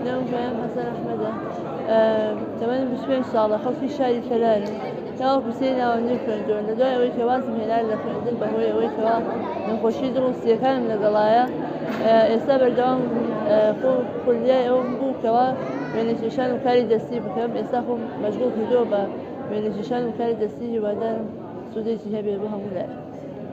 اليوم بيان حسن أحمد 28 ساڵە خەڵکی شاری کەلانە یاوە حوسێن ناوەندی خوێندەوە لە دوای ئەوەی کەوازم هێنان لە خوێندن بەهۆی ئەوەی کەوا نەخۆشی دڵ و سیەکانم لەگەڵایە ئێستا بەردەوام خولیای ئەوم بوو کەوا وێنەکێشان و کاری دەستی بکەم ئێستا خۆم مەشغوڵ کردەوە بە وێنەکێشان و کاری دەستی هیوادارم سودێکی هەبێت بۆ هەموو لای